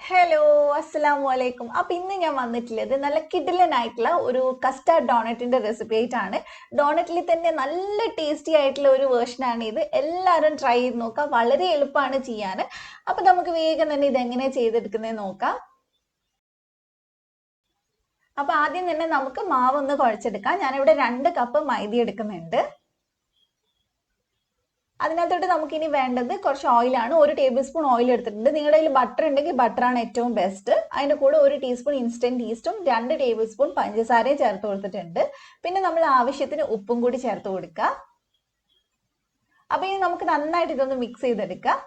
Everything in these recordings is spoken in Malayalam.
ഹലോ, അസ്സലാമു അലൈക്കും. അപ്പം ഇന്ന് ഞാൻ വന്നിട്ടുള്ളത് നല്ല കിഡിലനായിട്ടുള്ള ഒരു കസ്റ്റാർഡ് ഡോണറ്റിന്റെ റെസിപ്പി ആയിട്ടാണ്. ഡോണറ്റിൽ തന്നെ നല്ല ടേസ്റ്റി ആയിട്ടുള്ള ഒരു വേർഷനാണ് ഇത്. എല്ലാവരും ട്രൈ ചെയ്ത് നോക്കാം. വളരെ എളുപ്പമാണ് ചെയ്യാൻ. അപ്പം നമുക്ക് വേഗം തന്നെ ഇത് എങ്ങനെയാണ് ചെയ്തെടുക്കുന്നത് നോക്കാം. അപ്പം ആദ്യം തന്നെ നമുക്ക് മാവ് ഒന്ന് കുഴച്ചെടുക്കാം. ഞാനിവിടെ 2 കപ്പ് മൈദ എടുക്കുന്നുണ്ട്. അതിനകത്തോട്ട് നമുക്കിനി വേണ്ടത് കുറച്ച് ഓയിലാണ്. 1 ടേബിൾ സ്പൂൺ ഓയിൽ എടുത്തിട്ടുണ്ട്. നിങ്ങളുടെ കയ്യിൽ ബട്ടർ ഉണ്ടെങ്കിൽ ബട്ടറാണ് ഏറ്റവും ബെസ്റ്റ്. അതിൻ്റെ കൂടെ 1 ടീസ്പൂൺ ഇൻസ്റ്റന്റ് ഈസ്റ്റും 2 ടേബിൾ സ്പൂൺ പഞ്ചസാരയും ചേർത്ത് കൊടുത്തിട്ടുണ്ട്. പിന്നെ നമ്മൾ ആവശ്യത്തിന് ഉപ്പും കൂടി ചേർത്ത് കൊടുക്കുക. അപ്പൊ ഇനി നമുക്ക് നന്നായിട്ട് ഇതൊന്ന് മിക്സ് ചെയ്തെടുക്കാം.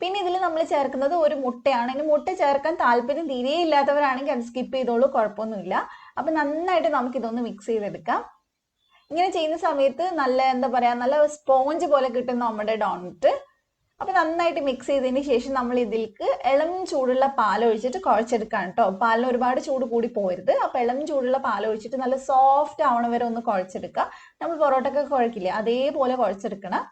പിന്നെ ഇതിൽ നമ്മൾ ചേർക്കുന്നത് ഒരു മുട്ടയാണ്. ഇനി മുട്ട ചേർക്കാൻ താല്പര്യം തീരെ ഇല്ലാത്തവരാണെങ്കിൽ അത് സ്കിപ്പ് ചെയ്തോളൂ, കുഴപ്പമൊന്നുമില്ല. അപ്പൊ നന്നായിട്ട് നമുക്ക് ഇതൊന്ന് മിക്സ് ചെയ്തെടുക്കാം. ഇങ്ങനെ ചെയ്യുന്ന സമയത്ത് നല്ല എന്താ പറയാ, നല്ല സ്പോഞ്ച് പോലെ കിട്ടും നമ്മുടെ ഡോണറ്റ്. അപ്പൊ നന്നായിട്ട് മിക്സ് ചെയ്തതിന് ശേഷം നമ്മൾ ഇതിലേക്ക് ഇളം ചൂടുള്ള പാൽ ഒഴിച്ചിട്ട് കുഴച്ചെടുക്കാം കേട്ടോ. പാലിന് ഒരുപാട് ചൂട് കൂടി പോരുത്. അപ്പൊ ഇളം ചൂടുള്ള പാൽ ഒഴിച്ചിട്ട് നല്ല സോഫ്റ്റ് ആവണ വരെ ഒന്ന് കുഴച്ചെടുക്കുക. നമ്മൾ പൊറോട്ടൊക്കെ കുഴക്കില്ലേ, അതേപോലെ കുഴച്ചെടുക്കണം.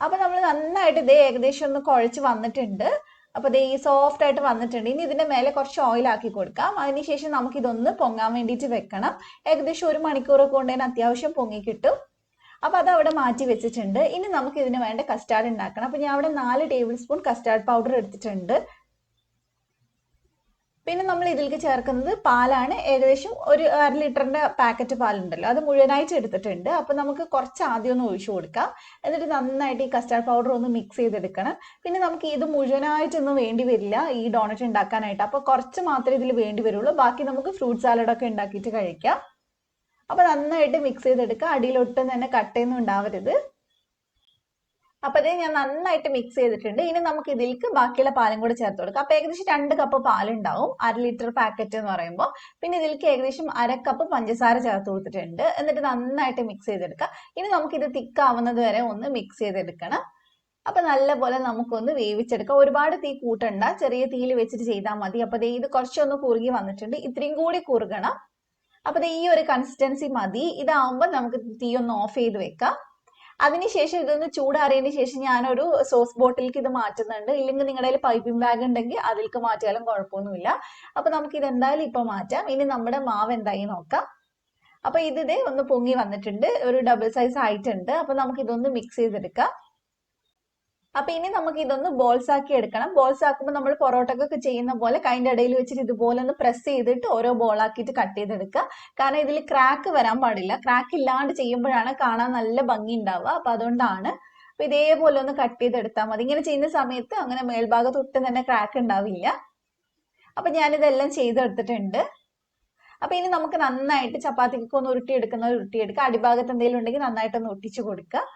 അപ്പൊ നമ്മൾ നന്നായിട്ട് ഇതേ ഏകദേശം ഒന്ന് കുഴച്ച് വന്നിട്ടുണ്ട്. അപ്പൊ ദേ സോഫ്റ്റ് ആയിട്ട് വന്നിട്ടുണ്ട്. ഇനി ഇതിന്റെ മേലെ കുറച്ച് ഓയിൽ ആക്കി കൊടുക്കാം. അതിനുശേഷം നമുക്ക് ഇതൊന്ന് പൊങ്ങാൻ വേണ്ടിയിട്ട് വെക്കണം. ഏകദേശം 1 മണിക്കൂറൊക്കെ കൊണ്ട് തന്നെ അത്യാവശ്യം പൊങ്ങി കിട്ടും. അപ്പൊ അത് അവിടെ മാറ്റി വെച്ചിട്ടുണ്ട്. ഇനി നമുക്ക് ഇതിന് വേണ്ട കസ്റ്റാർഡ് ഉണ്ടാക്കണം. അപ്പൊ ഞാൻ അവിടെ 4 ടേബിൾ സ്പൂൺ കസ്റ്റാർഡ് പൗഡർ എടുത്തിട്ടുണ്ട്. പിന്നെ നമ്മൾ ഇതിലേക്ക് ചേർക്കുന്നത് പാലാണ്. ഏകദേശം ഒരു 1/2 ലിറ്ററിന്റെ പാക്കറ്റ് പാലുണ്ടല്ലോ, അത് മുഴുവനായിട്ട് എടുത്തിട്ടുണ്ട്. അപ്പൊ നമുക്ക് കുറച്ച് ആദ്യം ഒന്ന് ഒഴിച്ചു കൊടുക്കാം. എന്നിട്ട് നന്നായിട്ട് ഈ കസ്റ്റാർഡ് പൗഡർ ഒന്ന് മിക്സ് ചെയ്തെടുക്കണം. പിന്നെ നമുക്ക് ഇത് മുഴുവനായിട്ടൊന്നും വേണ്ടി വരില്ല ഈ ഡോണറ്റ് ഉണ്ടാക്കാനായിട്ട്. അപ്പൊ കുറച്ച് മാത്രമേ ഇതിൽ വേണ്ടി വരുള്ളൂ. ബാക്കി നമുക്ക് ഫ്രൂട്ട് സാലഡൊക്കെ ഉണ്ടാക്കിയിട്ട് കഴിക്കാം. അപ്പൊ നന്നായിട്ട് മിക്സ് ചെയ്തെടുക്കുക. അടിയിലൊട്ടും തന്നെ കട്ടയൊന്നും ഉണ്ടാവരുത്. അപ്പൊ അതേ ഞാൻ നന്നായിട്ട് മിക്സ് ചെയ്തിട്ടുണ്ട്. ഇനി നമുക്ക് ഇതിലേക്ക് ബാക്കിയുള്ള പാലും കൂടെ ചേർത്ത് കൊടുക്കാം. അപ്പൊ ഏകദേശം 2 കപ്പ് പാലുണ്ടാവും 1/2 ലിറ്റർ പാക്കറ്റ് എന്ന് പറയുമ്പോൾ. പിന്നെ ഇതിലേക്ക് ഏകദേശം 1/2 കപ്പ് പഞ്ചസാര ചേർത്ത് കൊടുത്തിട്ടുണ്ട്. എന്നിട്ട് നന്നായിട്ട് മിക്സ് ചെയ്തെടുക്കാം. ഇനി നമുക്കിത് തിക്കാവുന്നത് വരെ ഒന്ന് മിക്സ് ചെയ്തെടുക്കണം. അപ്പൊ നല്ലപോലെ നമുക്കൊന്ന് വേവിച്ചെടുക്കാം. ഒരുപാട് തീ കൂട്ടണ്ട, ചെറിയ തീയിൽ വെച്ചിട്ട് ചെയ്താൽ മതി. അപ്പൊ ഇത് കുറച്ചൊന്ന് കുറുകി വന്നിട്ടുണ്ട്. ഇത്രയും കൂടി കുറുകണം. അപ്പൊ ഈ ഒരു കൺസിസ്റ്റൻസി മതി. ഇതാവുമ്പോൾ നമുക്ക് തീ ഒന്ന് ഓഫ് ചെയ്ത് വെക്കാം. അതിനുശേഷം ഇതൊന്ന് ചൂടാറിയതിന് ശേഷം ഞാനൊരു സോസ് ബോട്ടിലേക്ക് ഇത് മാറ്റുന്നുണ്ട്. ഇല്ലെങ്കിൽ നിങ്ങളുടെ കയ്യിൽ പൈപ്പിംഗ് ബാഗ് ഉണ്ടെങ്കിൽ അതിലേക്ക് മാറ്റിയാലും കുഴപ്പമൊന്നുമില്ല. അപ്പൊ നമുക്ക് ഇത് എന്തായാലും ഇപ്പൊ മാറ്റാം. ഇനി നമ്മുടെ മാവ് എന്തായി നോക്കാം. അപ്പൊ ഇതേ ഒന്ന് പൊങ്ങി വന്നിട്ടുണ്ട്, ഒരു ഡബിൾ സൈസ് ആയിട്ടുണ്ട്. അപ്പൊ നമുക്ക് ഇതൊന്ന് മിക്സ് ചെയ്തെടുക്കാം. അപ്പൊ ഇനി നമുക്ക് ഇതൊന്ന് ബോൾസ് ആക്കി എടുക്കണം. ബോൾസ് ആക്കുമ്പോൾ നമ്മൾ പൊറോട്ടക്കൊക്കെ ചെയ്യുന്ന പോലെ കൈൻ്റെ ഇടയിൽ വെച്ചിട്ട് ഇതുപോലെ ഒന്ന് പ്രസ് ചെയ്തിട്ട് ഓരോ ബോൾ ആക്കിയിട്ട് കട്ട് ചെയ്തെടുക്കുക. കാരണം ഇതിൽ ക്രാക്ക് വരാൻ പാടില്ല. ക്രാക്ക് ഇല്ലാണ്ട് ചെയ്യുമ്പോഴാണ് കാണാൻ നല്ല ഭംഗി ഉണ്ടാവുക. അപ്പൊ അതുകൊണ്ടാണ്. അപ്പൊ ഇതേപോലെ ഒന്ന് കട്ട് ചെയ്തെടുത്താൽ മതി. ഇങ്ങനെ ചെയ്യുന്ന സമയത്ത് അങ്ങനെ മേൽഭാഗത്ത് ഒട്ടും തന്നെ ക്രാക്ക് ഉണ്ടാവില്ല. അപ്പൊ ഞാനിതെല്ലാം ചെയ്തെടുത്തിട്ടുണ്ട്. അപ്പൊ ഇനി നമുക്ക് നന്നായിട്ട് ചപ്പാത്തിക്കൊക്കെ ഒന്ന് ഉരുട്ടിയെടുക്കുക. അടിഭാഗത്ത് എന്തെങ്കിലും ഉണ്ടെങ്കിൽ നന്നായിട്ടൊന്ന് ഒട്ടിച്ചു കൊടുക്കുക.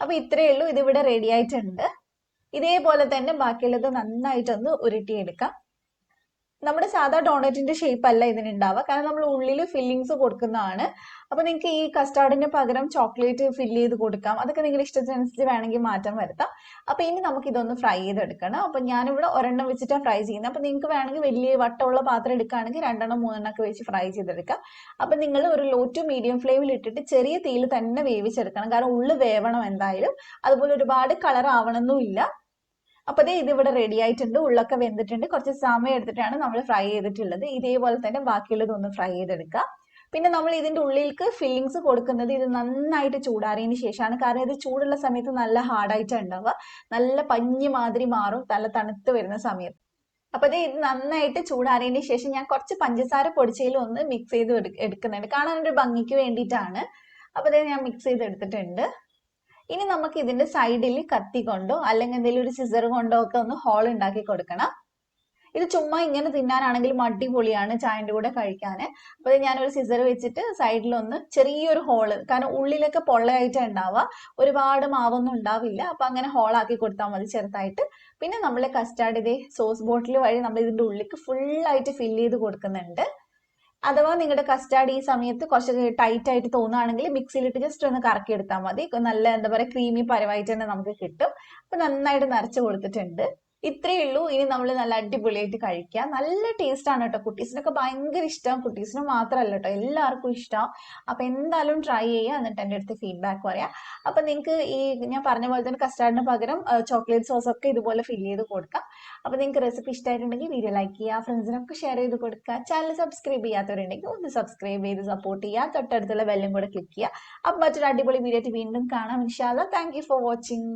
അപ്പൊ ഇത്രയേ ഉള്ളൂ. ഇതിവിടെ റെഡി ആയിട്ടുണ്ട്. ഇതേപോലെ തന്നെ ബാക്കിയുള്ളത് നന്നായിട്ടൊന്ന് ഉരുട്ടിയെടുക്കാം. നമ്മുടെ സാധാ ഡോണറ്റിന്റെ ഷേപ്പ് അല്ല ഇതിനുണ്ടാവുക, കാരണം നമ്മൾ ഉള്ളിൽ ഫില്ലിങ്സ് കൊടുക്കുന്നതാണ്. അപ്പൊ നിങ്ങൾക്ക് ഈ കസ്റ്റാർഡിന് പകരം ചോക്ലേറ്റ് ഫില്ല് ചെയ്ത് കൊടുക്കാം. അതൊക്കെ നിങ്ങളുടെ ഇഷ്ടത്തിനനുസരിച്ച് വേണമെങ്കിൽ മാറ്റം വരുത്താം. അപ്പൊ ഇനി നമുക്ക് ഇതൊന്ന് ഫ്രൈ ചെയ്തെടുക്കണം. അപ്പൊ ഞാനിവിടെ ഒരെണ്ണം വെച്ചിട്ടാണ് ഫ്രൈ ചെയ്യുന്നത്. അപ്പൊ നിങ്ങൾക്ക് വേണമെങ്കിൽ വലിയ വട്ടമുള്ള പാത്രം എടുക്കുകയാണെങ്കിൽ 2 3 ഒക്കെ വെച്ച് ഫ്രൈ ചെയ്തെടുക്കാം. അപ്പൊ നിങ്ങൾ ഒരു ലോ ടു മീഡിയം ഫ്ലെയിമിൽ ഇട്ടിട്ട് ചെറിയ തീയിൽ തന്നെ വേവിച്ചെടുക്കണം. കാരണം ഉള്ളു വേവണം എന്തായാലും. അതുപോലെ ഒരുപാട് കളർ ആവണമെന്നില്ല. അപ്പൊ ഇതിവിടെ റെഡി ആയിട്ടുണ്ട്. ഉള്ളൊക്കെ വെന്തിട്ടുണ്ട്. കുറച്ച് സമയം എടുത്തിട്ടാണ് നമ്മൾ ഫ്രൈ ചെയ്തിട്ടുള്ളത്. ഇതേപോലെ തന്നെ ബാക്കിയുള്ളത് ഒന്ന് ഫ്രൈ ചെയ്തെടുക്കുക. പിന്നെ നമ്മൾ ഇതിന്റെ ഉള്ളിലേക്ക് ഫില്ലിങ്സ് കൊടുക്കുന്നത് ഇത് നന്നായിട്ട് ചൂടാറിയതിന് ശേഷമാണ്. കാരണം ഇത് ചൂടുള്ള സമയത്ത് നല്ല ഹാർഡായിട്ടാണ് ഉണ്ടാവുക. നല്ല പഞ്ഞി മാതിരി മാറും നല്ല തണുത്ത് വരുന്ന സമയത്ത്. അപ്പൊ ഇത് നന്നായിട്ട് ചൂടാറിയതിന് ശേഷം ഞാൻ കുറച്ച് പഞ്ചസാര പൊടിച്ചതിൽ ഒന്ന് മിക്സ് ചെയ്ത് എടുക്കുന്നുണ്ട്. കാണാൻ ഒരു ഭംഗിക്ക് വേണ്ടിയിട്ടാണ്. അപ്പൊ ഞാൻ മിക്സ് ചെയ്ത് എടുത്തിട്ടുണ്ട്. ഇനി നമുക്ക് ഇതിന്റെ സൈഡിൽ കത്തി കൊണ്ടോ അല്ലെങ്കിൽ എന്തെങ്കിലും ഒരു സിസർ കൊണ്ടോ ഒക്കെ ഒന്ന് ഹോൾ ഉണ്ടാക്കി കൊടുക്കണം. ഇത് ചുമ്മാ ഇങ്ങനെ തിന്നാനാണെങ്കിലും അടിപൊളിയാണ് ചായന്റെ കൂടെ കഴിക്കാൻ. അപ്പൊ ഞാനൊരു സിസർ വെച്ചിട്ട് സൈഡിലൊന്ന് ചെറിയൊരു ഹോള്, കാരണം ഉള്ളിലൊക്കെ പൊള്ളയായിട്ട് ഉണ്ടാവുക, ഒരുപാട് മാവൊന്നും ഉണ്ടാവില്ല. അപ്പൊ അങ്ങനെ ഹോളാക്കി കൊടുത്താൽ മതി ചെറുതായിട്ട്. പിന്നെ നമ്മൾ കസ്റ്റാർഡ് ഇതേ സോസ് ബോട്ടിൽ വഴി നമ്മൾ ഇതിന്റെ ഉള്ളിലേക്ക് ഫുള്ളായിട്ട് ഫില്ല് ചെയ്ത് കൊടുക്കുന്നുണ്ട്. അഥവാ നിങ്ങളുടെ കസ്റ്റാർഡ് ഈ സമയത്ത് കുറച്ച് ടൈറ്റ് ആയിട്ട് തോന്നുകയാണെങ്കിൽ മിക്സിയിലിട്ട് ജസ്റ്റ് ഒന്ന് കറക്കി എടുത്താൽ മതി. നല്ല എന്താ പറയുക ക്രീമി പരമായിട്ട് തന്നെ നമുക്ക് കിട്ടും. അപ്പൊ നന്നായിട്ട് നിറച്ച് കൊടുത്തിട്ടുണ്ട്. ഇത്രയേ ഉള്ളൂ. ഇനി നമ്മൾ നല്ല അടിപൊളിയായിട്ട് കഴിക്കുക. നല്ല ടേസ്റ്റ് ആണ് കേട്ടോ. കുട്ടീസിനൊക്കെ ഭയങ്കര ഇഷ്ടം. കുട്ടീസിന് മാത്രമല്ല കേട്ടോ, എല്ലാവർക്കും ഇഷ്ടം. അപ്പൊ എന്തായാലും ട്രൈ ചെയ്യുക, എന്നിട്ട് എൻ്റെ അടുത്ത് ഫീഡ്ബാക്ക് പറയാം. അപ്പൊ നിങ്ങൾക്ക് ഈ ഞാൻ പറഞ്ഞ പോലെ തന്നെ കസ്റ്റാർഡിന് പകരം ചോക്ലേറ്റ് സോസ് ഒക്കെ ഇതുപോലെ ഫില്ല് ചെയ്ത് കൊടുക്കാം. അപ്പൊ നിങ്ങൾക്ക് റെസിപ്പി ഇഷ്ടമായിട്ടുണ്ടെങ്കിൽ വീഡിയോ ലൈക്ക് ചെയ്യുക, ഫ്രണ്ട്സിനൊക്കെ ഷെയർ ചെയ്ത് കൊടുക്കുക. ചാനൽ സബ്സ്ക്രൈബ് ചെയ്യാത്തവരുണ്ടെങ്കിൽ ഒന്ന് സബ്സ്ക്രൈബ് ചെയ്ത് സപ്പോർട്ട് ചെയ്യുക. തൊട്ടടുത്തുള്ള ബെല്ലും കൂടെ ക്ലിക്ക് ചെയ്യുക. അപ്പൊ മറ്റൊരു അടിപൊളി വീഡിയോ ആയിട്ട് വീണ്ടും കാണാം ഇൻഷാ അല്ലാ. Thank you for watching.